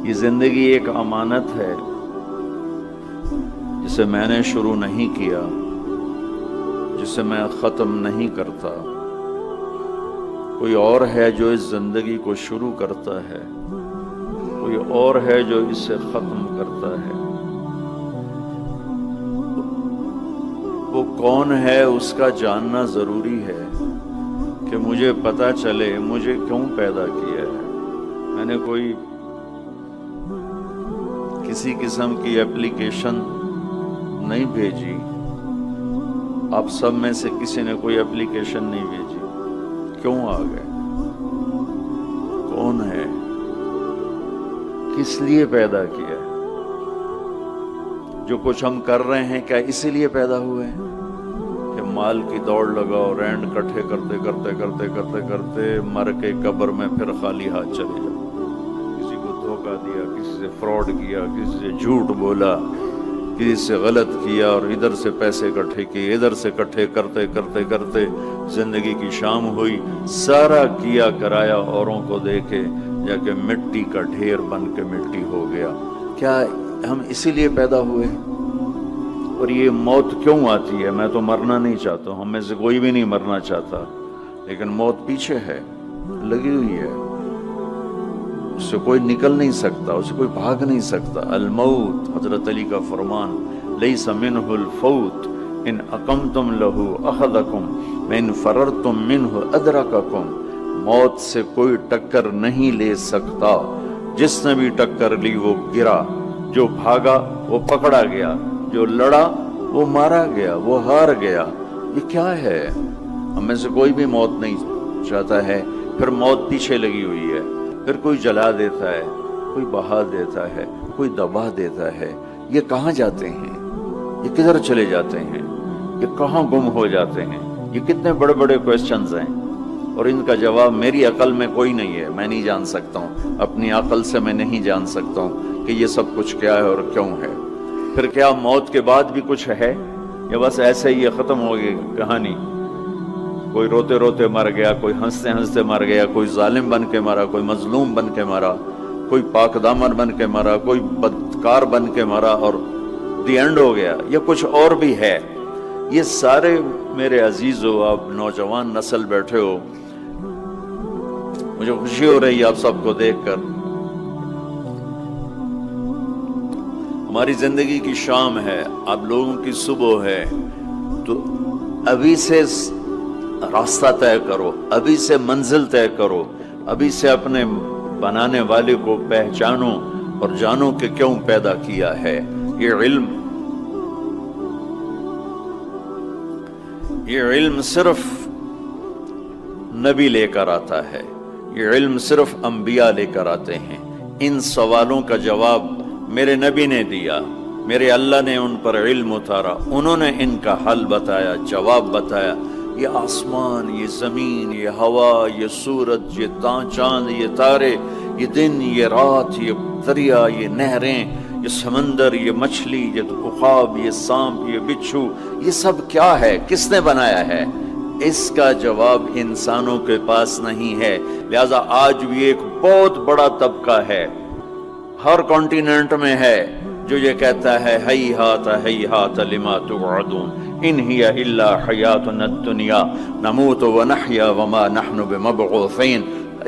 یہ زندگی ایک امانت ہے جسے میں نے شروع نہیں کیا، جسے میں ختم نہیں کرتا۔ کوئی اور ہے جو اس زندگی کو شروع کرتا ہے، کوئی اور ہے جو اسے ختم کرتا ہے۔ وہ کون ہے اس کا جاننا ضروری ہے کہ مجھے پتہ چلے مجھے کیوں پیدا کیا ہے۔ میں نے کوئی کسی قسم کی اپلیکیشن نہیں بھیجی، آپ سب میں سے کسی نے کوئی اپلیکیشن نہیں بھیجی، کیوں آ گئے؟ کون ہے؟ کس لیے پیدا کیا ہے؟ جو کچھ ہم کر رہے ہیں کیا اسی لیے پیدا ہوئے ہیں کہ مال کی دوڑ لگاؤ، رینڈ کٹھے کرتے کرتے کرتے کرتے کرتے مر کے قبر میں پھر خالی ہاتھ چلے جاؤ؟ کسی کو دھوکہ دیا، کسی سے فراڈ کیا، کسی سے جھوٹ بولا، کسی سے غلط کیا اور ادھر سے پیسے اکٹھے کیے، ادھر سے اکٹھے کرتے کرتے کرتے زندگی کی شام ہوئی، سارا کیا کرایا اوروں کو دے کے جا کے مٹی کا ڈھیر بن کے مٹی ہو گیا۔ کیا ہم اسی لیے پیدا ہوئے؟ اور یہ موت کیوں آتی ہے؟ میں تو مرنا نہیں چاہتا ہوں، ہم میں سے کوئی بھی نہیں مرنا چاہتا، لیکن موت پیچھے ہے، لگی ہوئی ہے، اس سے کوئی نکل نہیں سکتا، اس سے کوئی بھاگ نہیں سکتا۔ الموت، حضرت علی کا فرمان، لیس منہ الفوت ان اقمتم لہ اخذکم من فررتم منہ ادرککم۔ موت سے کوئی ٹکر نہیں لے سکتا، جس نے بھی ٹکر لی وہ گرا، جو بھاگا وہ پکڑا گیا، جو لڑا وہ مارا گیا، وہ ہار گیا۔ یہ کیا ہے؟ ہم میں سے کوئی بھی موت نہیں چاہتا ہے، پھر موت پیچھے لگی ہوئی ہے، پھر کوئی جلا دیتا ہے، کوئی بہا دیتا ہے، کوئی دبا دیتا ہے۔ یہ کہاں جاتے ہیں؟ یہ کدھر چلے جاتے ہیں؟ یہ کہاں گم ہو جاتے ہیں؟ یہ کتنے بڑے بڑے کویسچنز ہیں، اور ان کا جواب میری عقل میں کوئی نہیں ہے، میں نہیں جان سکتا ہوں، اپنی عقل سے میں نہیں جان سکتا ہوں کہ یہ سب کچھ کیا ہے اور کیوں ہے۔ پھر کیا موت کے بعد بھی کچھ ہے یا بس ایسے ہی یہ ختم ہو گئی کہانی؟ کوئی روتے روتے مر گیا، کوئی ہنستے ہنستے مر گیا، کوئی ظالم بن کے مرا، کوئی مظلوم بن کے مرا، کوئی پاک دامن بن کے مرا، کوئی بدکار بن کے مرا اور دی اینڈ ہو گیا، یا کچھ اور بھی ہے؟ یہ سارے میرے عزیزو، آپ نوجوان نسل بیٹھے ہو، مجھے خوشی ہو رہی ہے آپ سب کو دیکھ کر۔ ہماری زندگی کی شام ہے، آپ لوگوں کی صبح ہے، تو ابھی سے راستہ طے کرو، ابھی سے منزل طے کرو، ابھی سے اپنے بنانے والے کو پہچانو اور جانو کہ کیوں پیدا کیا ہے۔ یہ علم صرف نبی لے کر آتا ہے، یہ علم صرف انبیاء لے کر آتے ہیں۔ ان سوالوں کا جواب میرے نبی نے دیا، میرے اللہ نے ان پر علم اتارا، انہوں نے ان کا حل بتایا، جواب بتایا۔ یہ آسمان، یہ زمین، یہ ہوا، یہ سورج، یہ چاند، یہ تارے، یہ دن، یہ رات، یہ دریا، یہ نہریں، یہ سمندر، یہ مچھلی، یہ عقاب، یہ سانپ، یہ بچھو، یہ سب کیا ہے؟ کس نے بنایا ہے؟ اس کا جواب انسانوں کے پاس نہیں ہے۔ لہذا آج بھی ایک بہت بڑا طبقہ ہے، ہر کانٹیننٹ میں ہے، جو یہ کہتا ہے ہیہات لما توعدون ان ہی الا حیاتنا الدنیا نموت ونحیا وما نحن بمبعوثین۔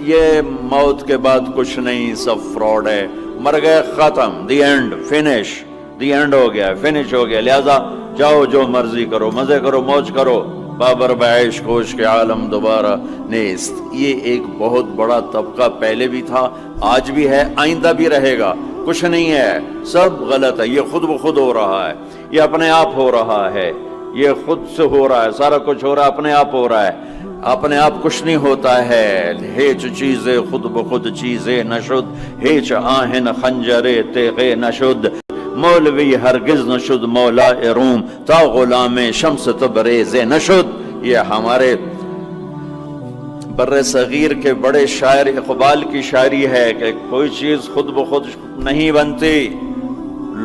یہ موت کے بعد کچھ نہیں، سب فراڈ ہے، مر گئے، ختم، the end, finish, the end ہو گیا، فنش ہو گیا۔ لہذا جاؤ جو مرضی کرو، مزے کرو، موج کرو، بابر بعیش خوش کے عالم دوبارہ نیست۔ یہ ایک بہت بڑا طبقہ پہلے بھی تھا، آج بھی ہے، آئندہ بھی رہے گا۔ کچھ نہیں ہے، سب غلط ہے، یہ خود بخود ہو رہا ہے، یہ اپنے آپ ہو رہا ہے، یہ خود سے ہو رہا ہے، سارا کچھ ہو رہا ہے، اپنے آپ ہو رہا ہے۔ اپنے آپ کچھ نہیں ہوتا ہے، ہیچ چیزیں خود بخود چیزیں نشد، ہیچ آہن خنجرے تیغے نشد، مولوی ہرگز نشد مولا روم تا غلام شمس تبریز نشد۔ یہ ہمارے بر صغیر کے بڑے شاعر اقبال کی شاعری ہے کہ کوئی چیز خود بخود نہیں بنتی،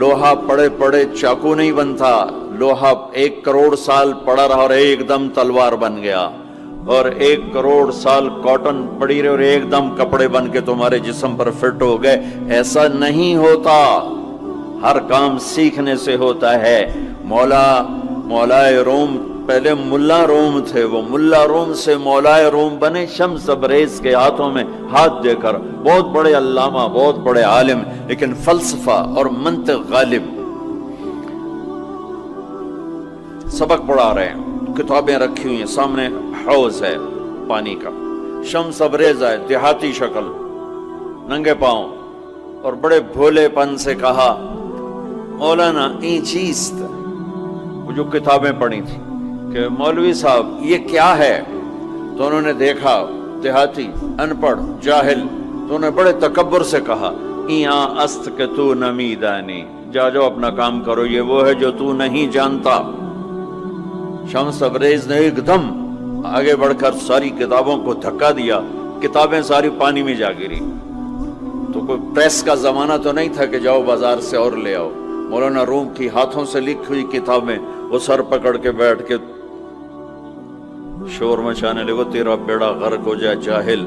لوہا پڑے پڑے چاقو نہیں بنتا، لوہا 1 کروڑ سال پڑا رہا اور ایک دم تلوار بن گیا۔ اور 1 کروڑ سال کاٹن پڑی رہے اور ایک دم کپڑے بن کے تمہارے جسم پر فٹ ہو گئے، ایسا نہیں ہوتا۔ ہر کام سیکھنے سے ہوتا ہے۔ مولائے روم پہلے ملا روم تھے، وہ ملا روم سے مولائے روم بنے شمس تبریز کے ہاتھوں میں ہاتھ دے کر، بہت بڑے علامہ، بہت بڑے عالم، لیکن فلسفہ اور منطق غالب۔ سبق پڑھا رہے ہیں، کتابیں رکھی ہوئی ہیں سامنے، حوض ہے پانی کا، شمس تبریز ہے، دیہاتی شکل، ننگے پاؤں، اور بڑے بھولے پن سے کہا مولانا این چیز، وہ جو کتابیں پڑھی تھی کہ مولوی صاحب یہ کیا ہے؟ تو انہوں نے دیکھا دیہاتی، ان پڑھ، جاہل، تو انہوں نے بڑے تکبر سے کہا ایاں است کہ تو نمیدانی، جاؤ اپنا کام کرو، یہ وہ ہے جو تو نہیں جانتا۔ شمس تبریز نے ایک دم آگے بڑھ کر ساری کتابوں کو دھکا دیا، کتابیں ساری پانی میں جا گری۔ تو کوئی پریس کا زمانہ تو نہیں تھا کہ جاؤ بازار سے اور لے آؤ۔ مولانا روم کی ہاتھوں سے لکھی ہوئی کتابیں وہ سر پکڑ کے بیٹھ کے شور مچانے لگو، تیرا بیڑا غرق ہو جائے جاہل،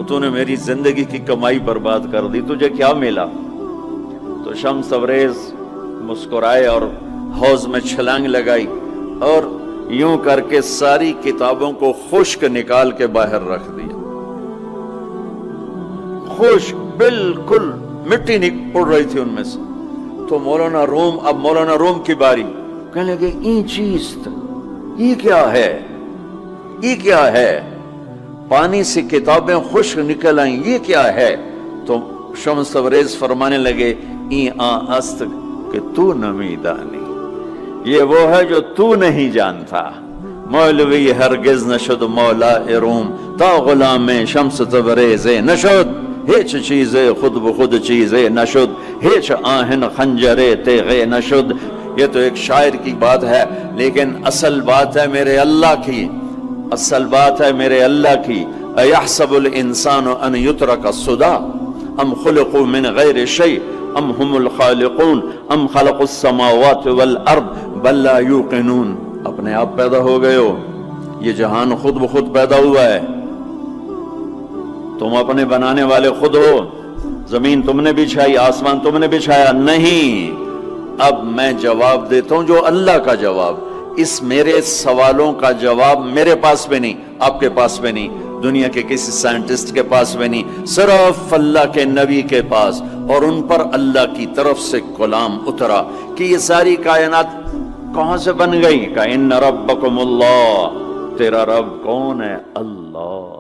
تو نے میری زندگی کی کمائی برباد کر دی، تجھے کیا ملا؟ تو شمس تبریز مسکرائے اور حوض میں چھلانگ لگائی اور یوں کر کے ساری کتابوں کو خشک نکال کے باہر رکھ دیا۔ خشک، بالکل مٹی اڑ رہی تھی ان میں سے۔ تو اب مولانا روم کی باری، کہنے لگے این چیز، یہ کیا ہے؟ یہ کیا ہے؟ پانی سے کتابیں خشک نکل آئیں، یہ کیا ہے؟ تو شمس تبریز فرمانے لگے این است کہ تو نمیدانی، یہ وہ ہے جو تو نہیں جانتا۔ مولوی ہرگز نشد مولا روم تا غلام شمس تبریز نشد، ہیچ چیزے خود بخود چیزے نشد، ہیچ آہن خنجرے تیغے نشد۔ یہ تو ایک شاعر کی بات ہے، لیکن اصل بات ہے میرے اللہ کی، اصل بات ہے میرے اللہ کی۔ ایحسب الانسان ان یترک السدی ام خلقوا من غیر شیء ام هم الخالقون ام خلقوا السماوات والارض بل لا یوقنون۔ اپنے آپ پیدا ہو گئے ہو، یہ جہان خود بخود پیدا ہوا ہے، تم اپنے بنانے والے خود ہو، زمین تم نے بچھائی، آسمان تم نے بچھایا نہیں۔ اب میں جواب دیتا ہوں جو اللہ کا جواب، اس میرے سوالوں کا جواب میرے پاس بھی نہیں، آپ کے پاس بھی نہیں، دنیا کے کسی سائنٹسٹ کے پاس بھی نہیں، صرف اللہ کے نبی کے پاس، اور ان پر اللہ کی طرف سے کلام اترا کہ یہ ساری کائنات کہاں سے بن گئی؟ کہ ان ربکم اللہ، تیرا رب کون ہے؟ اللہ۔